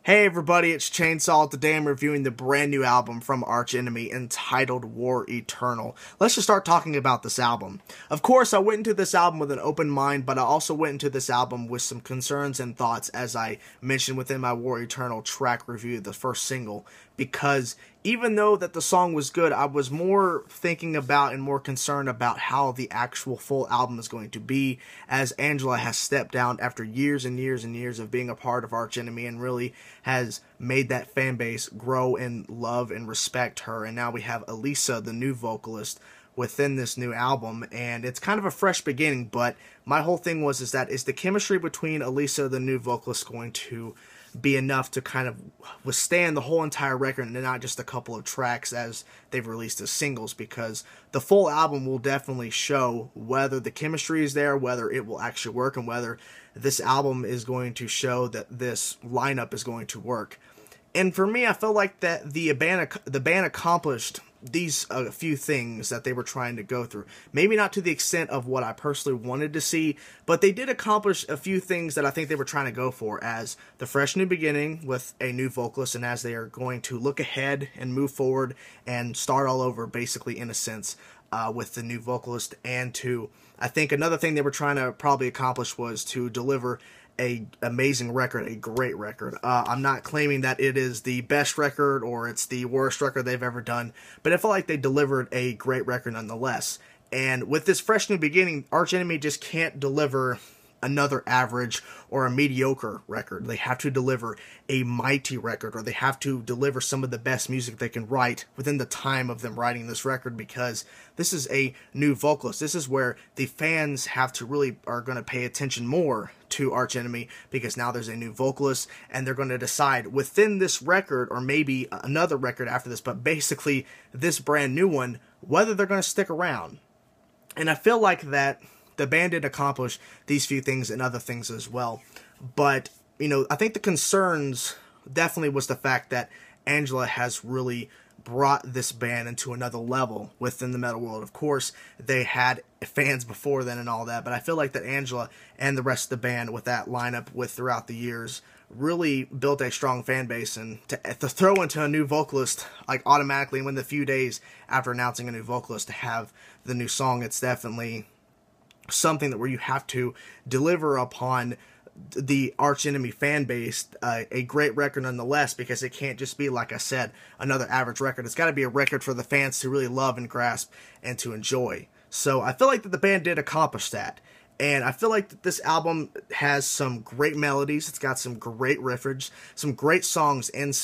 Hey everybody, it's Chainsaw. Today I'm reviewing the brand new album from Arch Enemy entitled War Eternal. Let's just start talking about this album. Of course, I went into this album with an open mind, but I also went into this album with some concerns and thoughts, as I mentioned within my War Eternal track review, the first single, because even though that the song was good, I was more thinking about and more concerned about how the actual full album is going to be, as Angela has stepped down after years and years and years of being a part of Arch Enemy and really has made that fan base grow and love and respect her. And now we have Alissa, the new vocalist, within this new album, and it's kind of a fresh beginning. But my whole thing was is the chemistry between Alissa, the new vocalist, going to be enough to kind of withstand the whole entire record and not just a couple of tracks as they've released as singles, because the full album will definitely show whether the chemistry is there, whether it will actually work, and whether this album is going to show that this lineup is going to work. And for me, I felt like that the band accomplished these few things that they were trying to go through. Maybe not to the extent of what I personally wanted to see, but they did accomplish a few things that I think they were trying to go for, as the fresh new beginning with a new vocalist, and as they are going to look ahead and move forward and start all over, basically, in a sense, with the new vocalist. And I think another thing they were trying to probably accomplish was to deliver a amazing record, a great record. I'm not claiming that it is the best record or it's the worst record they've ever done, but I felt like they delivered a great record nonetheless. And with this fresh new beginning, Arch Enemy just can't deliver another average or a mediocre record. They have to deliver a mighty record, or they have to deliver some of the best music they can write within the time of them writing this record, because this is a new vocalist. This is where the fans are going to pay attention more to Arch Enemy, because now there's a new vocalist, and they're going to decide within this record, or maybe another record after this, but basically this brand new one, whether they're going to stick around. And I feel like that the band did accomplish these few things and other things as well. But, I think the concerns definitely was the fact that Angela has really brought this band into another level within the metal world. Of course, they had fans before then and all that, but I feel like that Angela and the rest of the band with that lineup throughout the years really built a strong fan base. And to throw into a new vocalist, like automatically within the few days after announcing a new vocalist, to have the new song, it's definitely something where you have to deliver upon the Arch Enemy fan base a great record nonetheless, because it can't just be, like I said, another average record. It's got to be a record for the fans to really love and grasp and to enjoy. So I feel like that the band did accomplish that. And I feel like that this album has some great melodies. It's got some great riffage, some great songs, and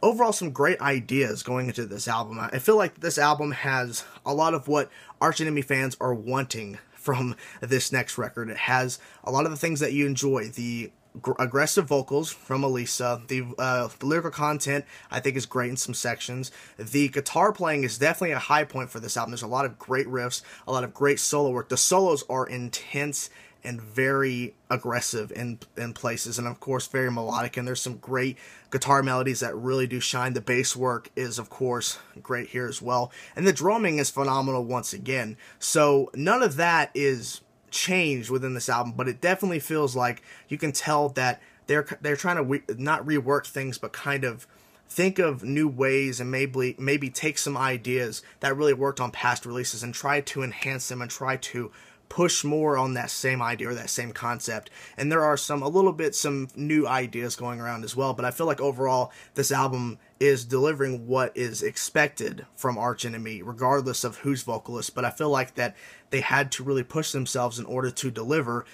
overall some great ideas going into this album. I feel like this album has a lot of what Arch Enemy fans are wanting from this next record. It has a lot of the things that you enjoy. The aggressive vocals from Alissa, the lyrical content I think is great in some sections. The guitar playing is definitely a high point for this album. There's a lot of great riffs, a lot of great solo work. The solos are intense and very aggressive in places, and of course very melodic, and there's some great guitar melodies that really do shine. The bass work is of course great here as well, and the drumming is phenomenal once again. So none of that is changed within this album, but it definitely feels like you can tell that they're trying to not rework things, but kind of think of new ways and maybe take some ideas that really worked on past releases and try to enhance them and try to push more on that same idea or that same concept. And there are some new ideas going around as well, but I feel like overall this album is delivering what is expected from Arch Enemy regardless of who's vocalist. But I feel like that they had to really push themselves in order to deliver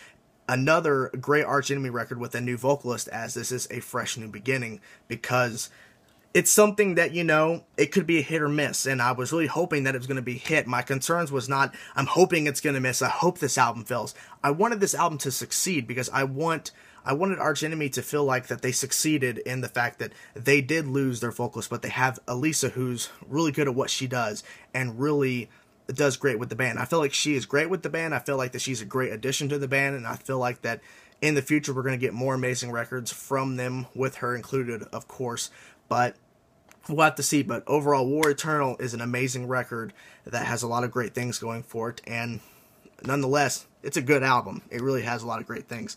another great Arch Enemy record with a new vocalist, as this is a fresh new beginning, because it's something that, it could be a hit or miss, and I was really hoping that it was going to be hit. My concerns was not, I'm hoping it's going to miss, I hope this album fails. I wanted this album to succeed, because I wanted Arch Enemy to feel like that they succeeded in the fact that they did lose their vocalist, but they have Alissa, who's really good at what she does and really does great with the band. I feel like she is great with the band. I feel like that she's a great addition to the band, and I feel like that in the future we're going to get more amazing records from them, with her included, of course. But we'll have to see. But overall, War Eternal is an amazing record that has a lot of great things going for it, and nonetheless, it's a good album. It really has a lot of great things.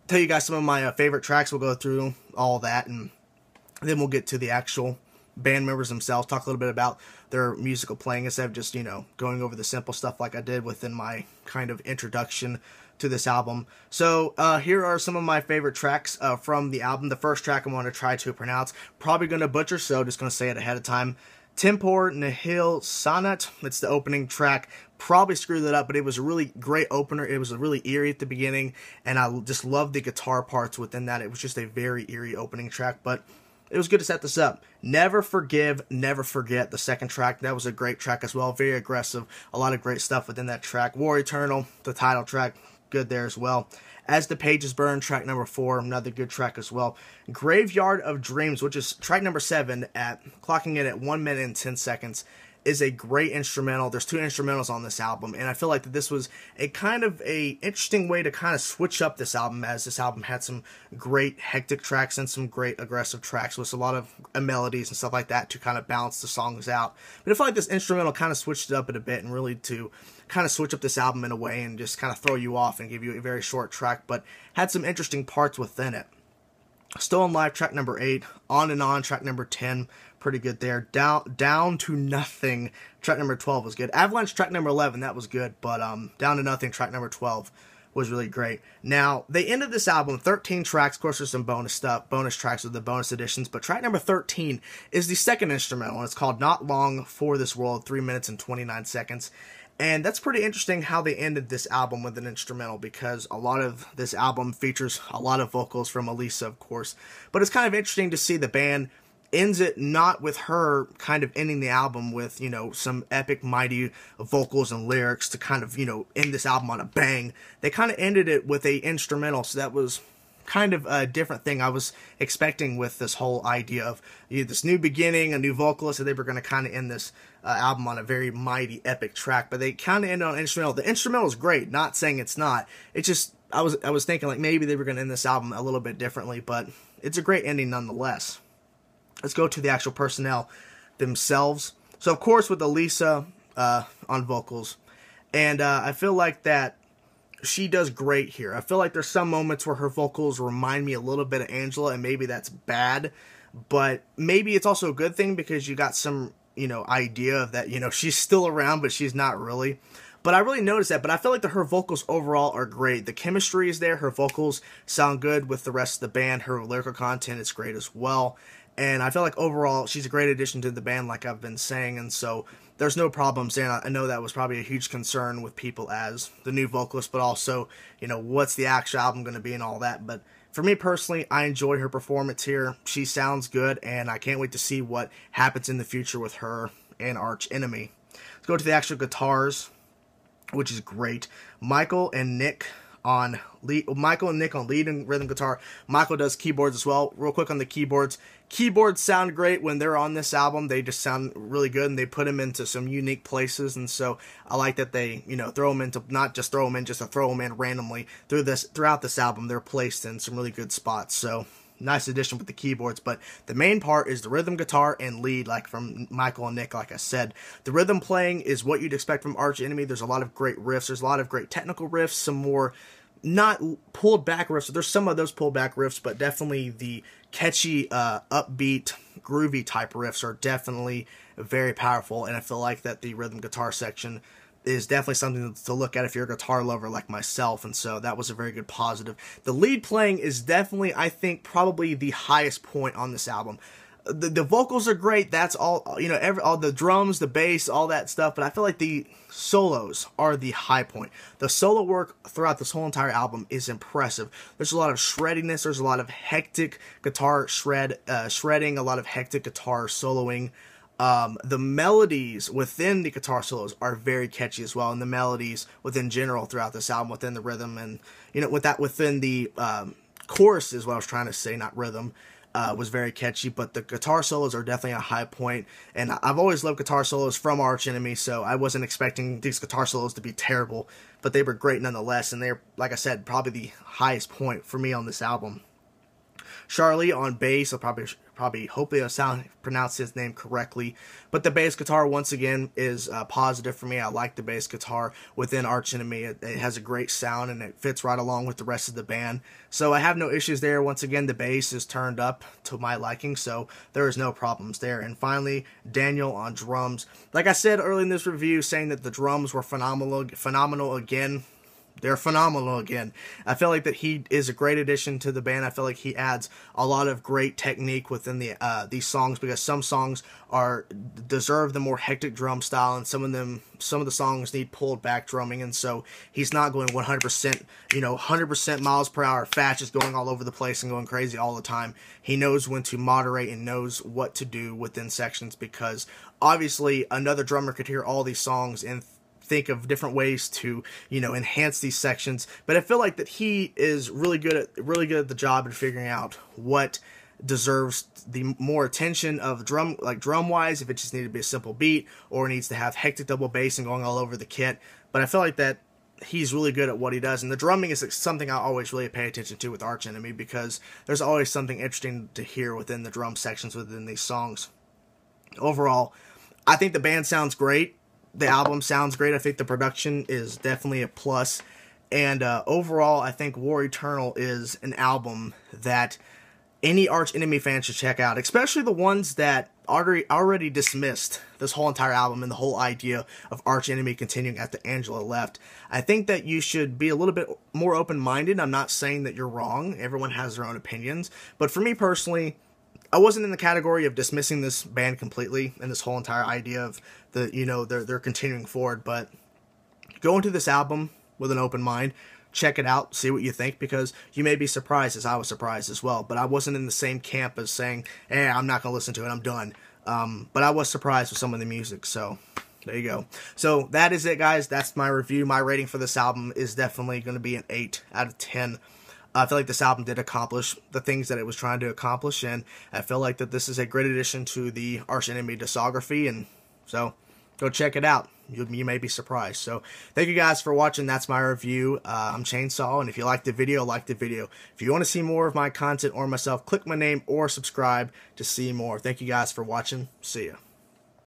tell you guys some of my favorite tracks. We'll go through all that, and then we'll get to the actual band members themselves, talk a little bit about their musical playing instead of just, going over the simple stuff like I did within my kind of introduction to this album. So here are some of my favorite tracks from the album. The first track I'm going to try to pronounce, probably going to butcher, so just going to say it ahead of time. Tempore, Nihil, Sanat. It's the opening track. Probably screwed it up, but it was a really great opener. It was really eerie at the beginning, and I just loved the guitar parts within that. It was just a very eerie opening track, but it was good to set this up. Never Forgive, Never Forget, the second track. That was a great track as well. Very aggressive. A lot of great stuff within that track. War Eternal, the title track, good there as well. As the Pages Burn, track number 4, another good track as well. Graveyard of Dreams, which is track number 7, clocking in at 1 minute and 10 seconds, is a great instrumental. There's 2 instrumentals on this album, and I feel like that this was a kind of a interesting way to kind of switch up this album, as this album had some great hectic tracks and some great aggressive tracks with a lot of melodies and stuff like that to kind of balance the songs out. But I feel like this instrumental kind of switched it up a bit, and really to kind of switch up this album in a way and just kind of throw you off and give you a very short track, but had some interesting parts within it. Still on Live, track number 8. On and On, track number 10. Pretty good there. Down to Nothing, track number 12 was good. Avalanche, track number 11, that was good. But Down to Nothing, track number 12 was really great. Now, they ended this album 13 tracks. Of course, there's some bonus stuff, bonus tracks with the bonus editions. But track number 13 is the second instrumental, and it's called Not Long for This World, 3 minutes and 29 seconds. And that's pretty interesting how they ended this album with an instrumental, because a lot of this album features a lot of vocals from Alissa, of course. But it's kind of interesting to see the band ends it not with her kind of ending the album with, some epic, mighty vocals and lyrics to kind of, end this album on a bang. They kind of ended it with a instrumental, so that was kind of a different thing I was expecting with this whole idea of this new beginning, a new vocalist, and they were going to kind of end this album on a very mighty, epic track. But they kind of ended on an instrumental. The instrumental is great, not saying it's not. It's just, I was thinking like maybe they were going to end this album a little bit differently, but it's a great ending nonetheless. Let's go to the actual personnel themselves. So, of course, with Alissa on vocals, and I feel like that she does great here. I feel like there's some moments where her vocals remind me a little bit of Angela, and maybe that's bad, but maybe it's also a good thing because you got some, idea of that, she's still around, but she's not really. But I really noticed that, but I feel like her vocals overall are great. The chemistry is there. Her vocals sound good with the rest of the band. Her lyrical content is great as well. And I feel like overall, she's a great addition to the band, like I've been saying. And so there's no problems there. I know that was probably a huge concern with people as the new vocalist, but also, what's the actual album going to be and all that. But for me personally, I enjoy her performance here. She sounds good, and I can't wait to see what happens in the future with her and Arch Enemy. Let's go to the actual guitars, which is great. Michael and Nick on lead and rhythm guitar. Michael does keyboards as well. Real quick on the keyboards. Keyboards sound great when they're on this album. They just sound really good, and they put them into some unique places. And so I like that they, throw them into, not just throw them in, just to throw them in randomly throughout this album. They're placed in some really good spots. So nice addition with the keyboards. But the main part is the rhythm guitar and lead, like from Michael and Nick, like I said. The rhythm playing is what you'd expect from Arch Enemy. There's a lot of great riffs. There's a lot of great technical riffs, some more not pulled back riffs. There's some of those pulled back riffs, but definitely the catchy, upbeat, groovy type riffs are definitely very powerful. And I feel like that the rhythm guitar section is definitely something to look at if you're a guitar lover like myself. And so that was a very good positive. The lead playing is definitely, I think, probably the highest point on this album. The vocals are great. That's all, all the drums, the bass, all that stuff. But I feel like the solos are the high point. The solo work throughout this whole entire album is impressive. There's a lot of shreddiness. There's a lot of hectic guitar shredding, a lot of hectic guitar soloing. The melodies within the guitar solos are very catchy as well. And the melodies within general throughout this album, within the rhythm and, within the chorus is what I was trying to say, not rhythm. Was very catchy, but the guitar solos are definitely a high point, and I've always loved guitar solos from Arch Enemy, so I wasn't expecting these guitar solos to be terrible, but they were great nonetheless, and they're, like I said, probably the highest point for me on this album. Sharlee on bass. I'll hopefully I'll pronounce his name correctly. But the bass guitar, once again, is positive for me. I like the bass guitar within Arch Enemy. It has a great sound, and it fits right along with the rest of the band. So I have no issues there. Once again, the bass is turned up to my liking, so there is no problems there. And finally, Daniel on drums. Like I said early in this review, saying that the drums were phenomenal again. They're phenomenal again. I feel like that he is a great addition to the band. I feel like he adds a lot of great technique within these songs, because some songs deserve the more hectic drum style, and some of the songs need pulled back drumming, and so he's not going 100%, 100% miles per hour fast, just going all over the place and going crazy all the time. He knows when to moderate and knows what to do within sections, because obviously another drummer could hear all these songs and think of different ways to enhance these sections, but I feel like that he is really good at the job in figuring out what deserves the more attention of drum wise, if it just needs to be a simple beat or needs to have hectic double bass and going all over the kit. But I feel like that he's really good at what he does, and the drumming is something I always really pay attention to with Arch Enemy, because there's always something interesting to hear within the drum sections within these songs. Overall, I think the band sounds great. The album sounds great. I think the production is definitely a plus. And overall, I think War Eternal is an album that any Arch Enemy fan should check out, especially the ones that already dismissed this whole entire album and the whole idea of Arch Enemy continuing after Angela left. I think that you should be a little bit more open-minded. I'm not saying that you're wrong. Everyone has their own opinions. But for me personally, I wasn't in the category of dismissing this band completely and this whole entire idea of they're continuing forward. But go into this album with an open mind, check it out, see what you think, because you may be surprised, as I was surprised as well. But I wasn't in the same camp as saying, hey, I'm not going to listen to it, I'm done. But I was surprised with some of the music, so there you go. So that is it, guys. That's my review. My rating for this album is definitely going to be an 8 out of 10. I feel like this album did accomplish the things that it was trying to accomplish, and I feel like that this is a great addition to the Arch Enemy discography, and so go check it out. You may be surprised. So thank you guys for watching. That's my review. I'm Chainsaw, and if you liked the video, like the video. If you want to see more of my content or myself, click my name or subscribe to see more. Thank you guys for watching. See ya.